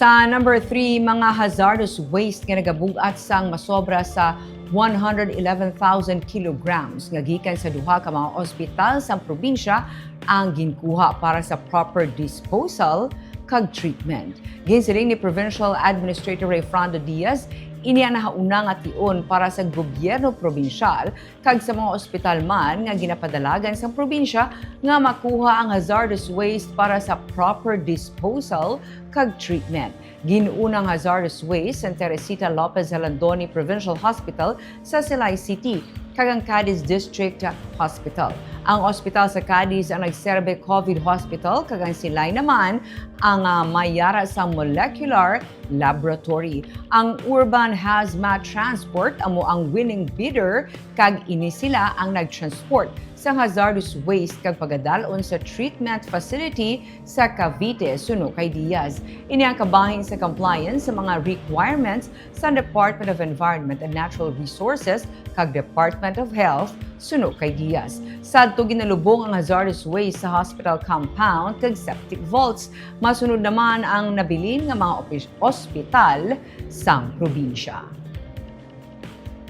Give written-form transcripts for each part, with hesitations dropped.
Sa number 3, mga hazardous waste nga nagabugat sang masobra sa 111,000 kilograms nga gikan sa duha ka mga ospital sa probinsya ang ginkuha para sa proper disposal kag treatment. Ginsiling ni Provincial Administrator Fernando Diaz, iniya nahauna nga tion para sa gobyerno probinsyal kag sa mga ospital man nga ginapadalagan sa probinsya nga makuha ang hazardous waste para sa proper disposal kag treatment. Ginuunang hazardous waste ang Teresita Lopez Halandoni Provincial Hospital sa Silay City kag ang Cadiz District Hospital. Ang ospital sa Cadiz ang nagserbe COVID hospital kag ang Silay naman ang mayara sa molecular laboratory. Ang urban hazmat transport amo ang winning bidder kag ini sila ang nagtransport sa hazardous waste kag pagadalon sa treatment facility sa Cavite suno kay Diaz. Ini ang kabahin sa compliance sa mga requirements sa Department of Environment and Natural Resources kag Department of Health suno kay Diaz. Sadto ginalubong ang hazardous waste sa hospital compound kag septic vaults. Masunod naman ang nabilin nga mga ospital sa probinsya.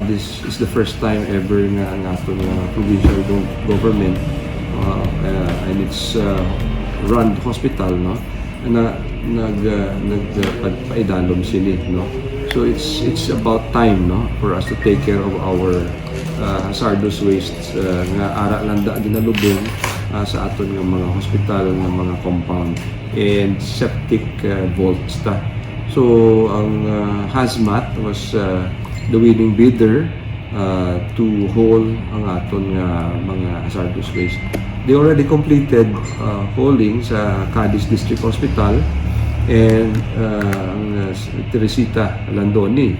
This is the first time ever nga ang aton provincial government and it's run hospital no na nagpaidalom sila no. So it's about time no for us to take care of our hazardous waste nga ara landa ginalubong sa aton nga mga hospital nga mga compound and septic vaults ta. So ang hazmat was the winning bidder to haul ang aton nga mga hazardous waste. They already completed hauling sa Cadiz District Hospital and ang Teresita Landoni